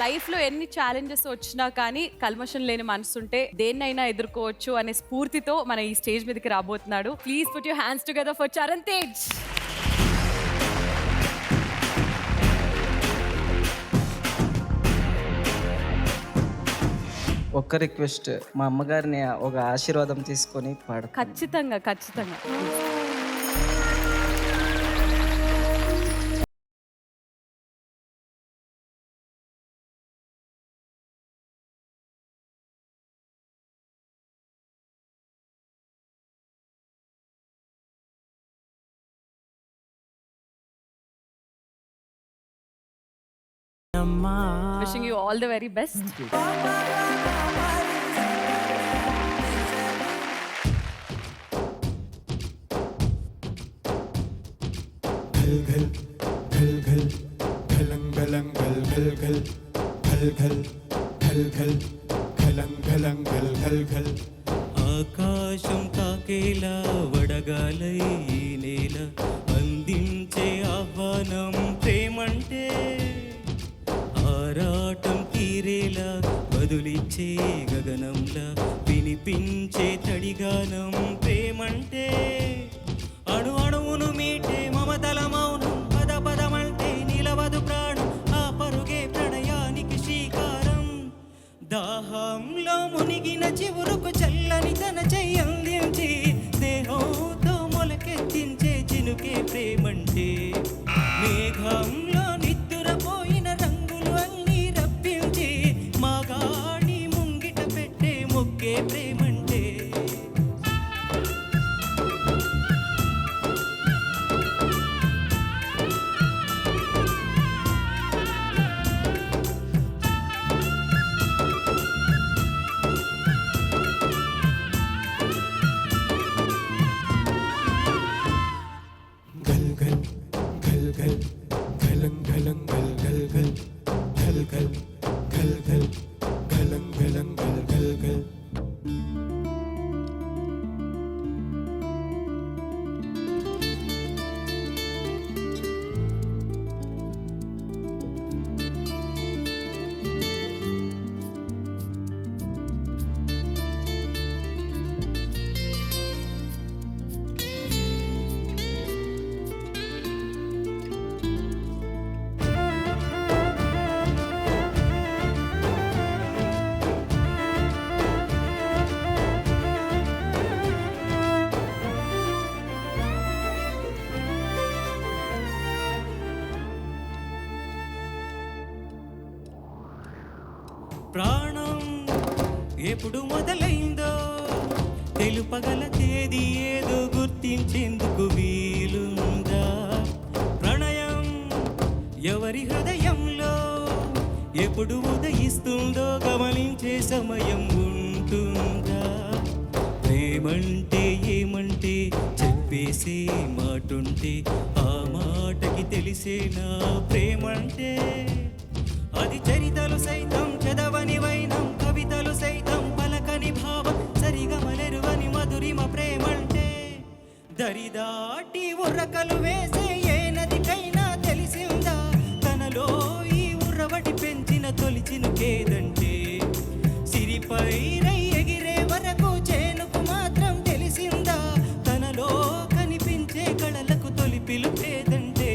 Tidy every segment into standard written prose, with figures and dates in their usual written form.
లైఫ్‌లో ఎన్ని ఛాలెంజెస్ వచ్చినా కానీ కల్మషం లేని మనసుంటే దేన్నైనా ఎదుర్కోవచ్చు అనే స్ఫూర్తితో మన ఈ స్టేజ్ మీదకి రాబోతున్నాడు. Please put your hands together for Charan Tej. ఒక్క రిక్వెస్ట్, మా అమ్మగారిని ఒక ఆశీర్వాదం తీసుకొని పాడతాను. ఖచ్చితంగా, ఖచ్చితంగా. Wishing you all the very best. घल घल घल घल घलं घलं घल घल घल घल घल घल घल घलं घलं घल घल घल ఆకాశం తాకేలా వడగాలై ఈ నేల అందించే ఆహ్వానం ప్రేమంటే ఆరాటం తీరేలా బదులిచ్చే గగనంలా వినిపించే తడిగానం ప్రేమంటే అణు అణువును మీటే మమతల మౌనం పద పదమంటే నిలవదు ప్రాణం ఆ పరుగే ప్రణయానికి శ్రీకారం దాహంలో మునిగిన చివురుకు చల్లని తన చెయ్యందించి స్నేహంతో మొలకెత్తించే చినుకే ప్రేమంటే మేఘంలో నిద్దురపోయిన రంగులు అన్నీ రప్పించి మాగాణి ముంగిట పెట్టే మొక్కే ప్రేమంటే घल घल घल घल घलं घलं घल घल घल घल घल घल घल घलं घलं घल घल घल ప్రాణం ఎప్పుడు మొదలైందో తెలుపగల తేదీ ఏదో గుర్తించేందుకు వీలుందా ప్రణయం ఎవరి హృదయంలో ఎప్పుడు ఉదయిస్తుందో గమనించే సమయం ఉంటుందా ప్రేమంటే ఏమంటే చెప్పేసే మాటుంటే ఆ మాటకి తెలిసేనా ప్రేమంటే అది చరితలు సైతం చదవని వైనం కవితలు సైతం పలకని భావం సరిగమలెరువని మధురిమ ప్రేమంటే దరిదాటి ఉర్రకలు వేసే ఏ నదికైనా తెలిసిందా తనలో ఈ ఉర్రవటి పెంచిన తొలి చినుకేదంటే సిరిపై రై ఎగిరే వరకు చేనుకు మాత్రం తెలిసిందా తనలో కనిపించే కళలకు తొలి పిలుపేదంటే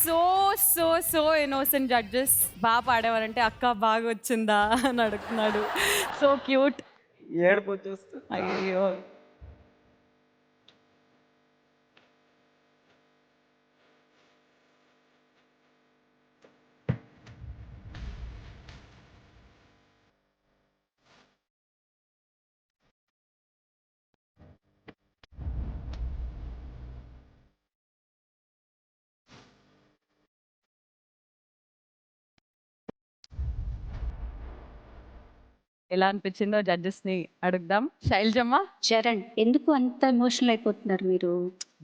so so so innocent judges. బాగా పాడేవారంటే అక్క బాగా వచ్చిందా అని అడుగుతున్నాడు. So cute. ఏడుపు వచ్చేస్తుంది. అయ్యో. ఎలా అనిపించిందో జడ్జెస్ ని అడుగుదాం. శైలజమ్మ. చరణ్, ఎందుకు అంత ఎమోషనల్ అయిపోతున్నారు మీరు?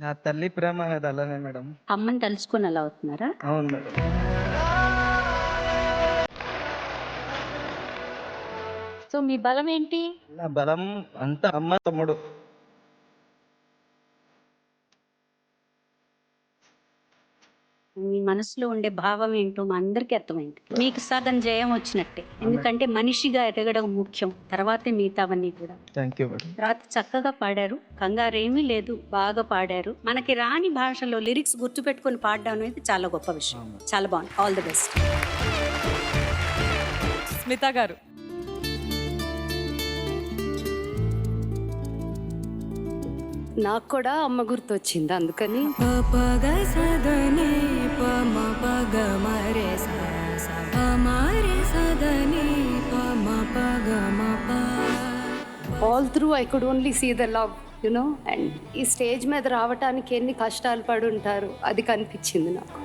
నా తల్లి ప్రేమ అనేది అలానే మేడం. అమ్మని తలుచుకొని అలా అవుతున్నారా? అవును మేడం. సో మీ బలం ఏంటి? నా బలం అంతా అమ్మ తమ్ముడు. మీ మనసులో ఉండే భావం ఏంటో మా అందరికీ అర్థమైంది. మీకు సగం జయం వచ్చినట్టే. ఎందుకంటే మనిషిగా ఎదగడం ముఖ్యం, తర్వాతే మిగతావన్నీ కూడా. Thank you madam. రాత్రి చక్కగా పాడారు, కంగారేమీ లేదు, బాగా పాడారు. మనకి రాని భాషలో లిరిక్స్ గుర్తుపెట్టుకొని పాడడం అనేది చాలా గొప్ప విషయం. చాలా బాగుంది. All the best. స్మిత గారు. నాకు కూడా అమ్మ గుర్తొచ్చింది, అందుకని all through I could only see the love, you know. And ఈ స్టేజ్ మీద రావటానికి ఎన్ని కష్టాలు పడి ఉంటారు అది కనిపించింది నాకు.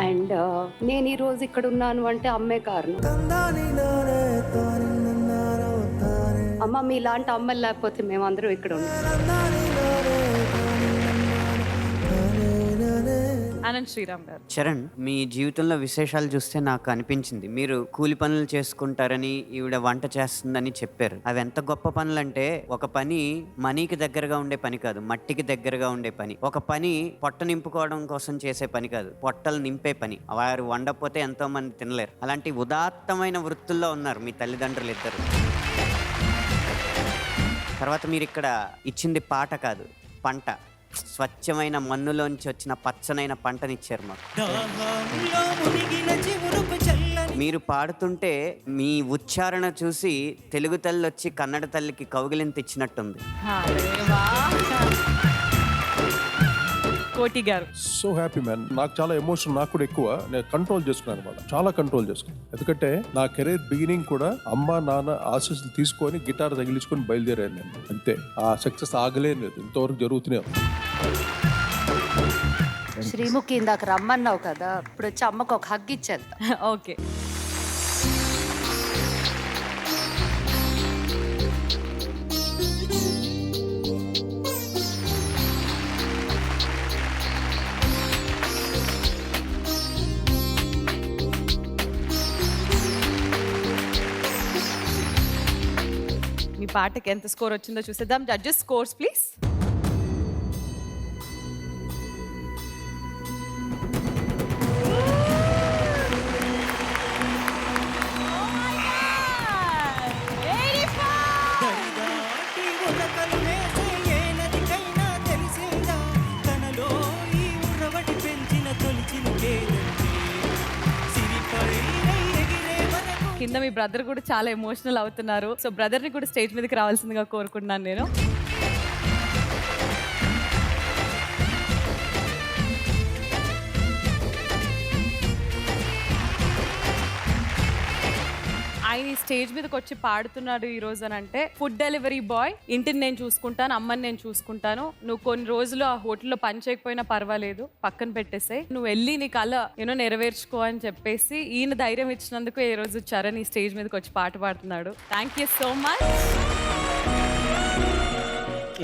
అండ్ నేను ఈరోజు ఇక్కడ ఉన్నాను అంటే అమ్మే కారణం. అమ్మ మీలాంటి అమ్మలు లేకపోతే మేమందరం ఇక్కడ ఉన్నాం. ఆనంద్ శ్రీరామ్ గారు. చరణ్, మీ జీవితంలో విశేషాలు చూస్తే నాకు అనిపించింది మీరు కూలి పనులు చేసుకుంటారని, ఈవిడ వంట చేస్తుందని చెప్పారు. అవి ఎంత గొప్ప పనులు అంటే, ఒక పని మనీకి దగ్గరగా ఉండే పని కాదు, మట్టికి దగ్గరగా ఉండే పని. ఒక పని పొట్ట నింపుకోవడం కోసం చేసే పని కాదు, పొట్టలు నింపే పని. వారు వండకపోతే ఎంతో మంది తినలేరు. అలాంటి ఉదాత్తమైన వృత్తుల్లో ఉన్నారు మీ తల్లిదండ్రులు ఇద్దరు. తర్వాత మీరు ఇక్కడ ఇచ్చింది పాట కాదు, పంట. స్వచ్ఛమైన మన్నులోంచి వచ్చిన పచ్చనైన పంటనిచ్చారు మాకు. దాహంలో మునిగిన చివురుకు చల్లని మీరు పాడుతుంటే మీ ఉచ్చారణ చూసి తెలుగు తల్లి వచ్చి కన్నడ తల్లికి కౌగిలింత ఇచ్చినట్టుంది. కోటి గారు. So happy man. నాకు చాలా ఎమోషన్, నాకు కూడా ఎక్కువ. నేను కంట్రోల్ చేసుకున్నాను అనమాట, చాలా కంట్రోల్ చేసుకున్నాను. ఎందుకంటే నా కెరీర్ బిగినింగ్ కూడా అమ్మ నాన్న ఆశీస్సులు తీసుకొని గిటార్ తగిలించుకొని బయలుదేరాను నేను. అంతే, ఆ సక్సెస్ ఆగలేదు, ఇంతవరకు జరుగుతూనే ఉంది. శ్రీముఖి ఇందాక రమ్మన్నావు కదా, ఇప్పుడు వచ్చి అమ్మకు ఒక హగ్ ఇచ్చేద్దాం. ఓకే. మీ పాటకి ఎంత స్కోర్ వచ్చిందో చూసేద్దాం. Judges scores please. దరిదాటి ఉరకలు వేసే ఏ నదికైనా తెలిసిందా, తనలో ఈ ఉర్రవటి పెంచిన తొలి చినుకేదంటే, సిరిపై ఎగిరే వరకు కింద మీ బ్రదర్ కూడా చాలా ఎమోషనల్ అవుతున్నారు. సో బ్రదర్ ని కూడా స్టేజ్ మీదకి రావాల్సిందిగా కోరుకుంటున్నాను నేను. ఆయన ఈ స్టేజ్ మీదకి వచ్చి పాడుతున్నాడు ఈ రోజు అని అంటే, ఫుడ్ డెలివరీ బాయ్, ఇంటిని నేను చూసుకుంటాను, అమ్మని నేను చూసుకుంటాను, నువ్వు కొన్ని రోజులు ఆ హోటల్లో పని చేయకపోయినా పర్వాలేదు, పక్కన పెట్టేసే, నువ్వు వెళ్ళి నీ కళ నెరవేర్చుకో అని చెప్పేసి ఈయన ధైర్యం ఇచ్చినందుకు ఈ రోజు చరణ్ ఈ స్టేజ్ మీదకి వచ్చి పాట పాడుతున్నాడు. Thank you so much.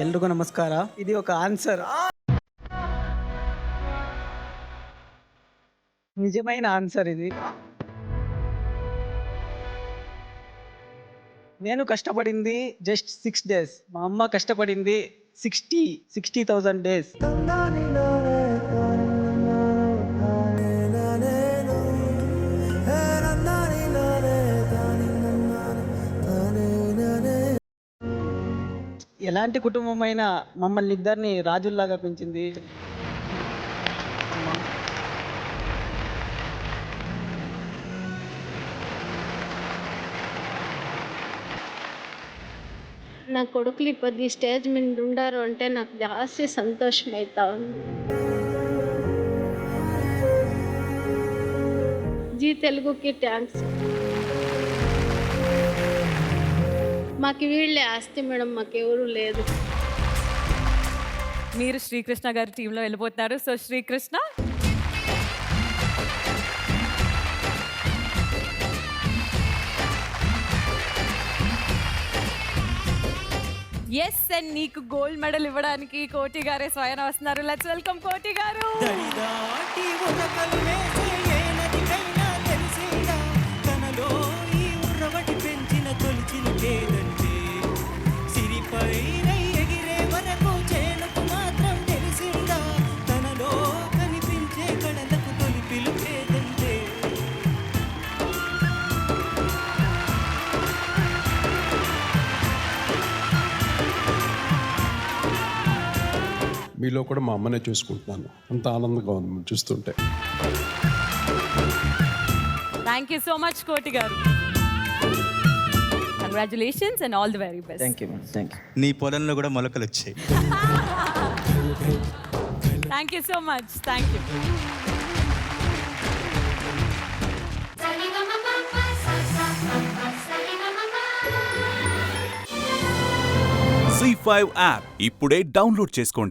ಎಲ್ರಿಗೂ ನಮಸ್ಕಾರ. ఇది ఒక ఆన్సర్, నిజమైన ఆన్సర్ ఇది. నేను కష్టపడింది జస్ట్ 6 days, మా అమ్మ కష్టపడింది 60,000 days. ఎలాంటి కుటుంబమైనా మమ్మల్ని ఇద్దరిని రాజుల్లాగా పెంచింది. నా కొడుకులు ఇప్పుడు ఈ స్టేజ్ మీద ఉండారు అంటే నాకు జాస్తి సంతోషం అవుతా ఉంది. జీ తెలుగుకి థ్యాంక్స్. మాకు వీళ్ళే ఆస్తి మేడం, మాకెవరూ లేదు. మీరు శ్రీకృష్ణ గారి టీంలో వెళ్ళిపోతున్నారు. సో శ్రీకృష్ణ, ఎస్ అండ్ నీకు గోల్డ్ మెడల్ ఇవ్వడానికి కోటి గారే స్వయం వస్తున్నారు. లెట్స్ వెల్కమ్ కోటి గారు. దరిదాటి ఉరకలు వేసే ఏ నదికైనా తెలిసిందా తనలో ఈ ఉర్రవటి పెంచిన తొలిచిలుకేదంటే సిరిపై ఎగిరే వరకు చేనుకు మాత్రం తెలిసిందా తనలో కనిపించే కళలకు తొలి పిలుపేదంటే. మీలో కూడా మా అమ్మనే చూసుకుంటున్నాను. అంత ఆనందంగా ఉంది మిమ్మల్ని చూస్తుంటే. థ్యాంక్ యూ సో మచ్ కోటి గారు. Congratulations and all the very best. Thank you thank you. నీ పొలంలో కూడా మొలకలు వచ్చాయి. Thank you so much. Thank you. C5 app ఇప్పుడే డౌన్లోడ్ చేసుకోండి.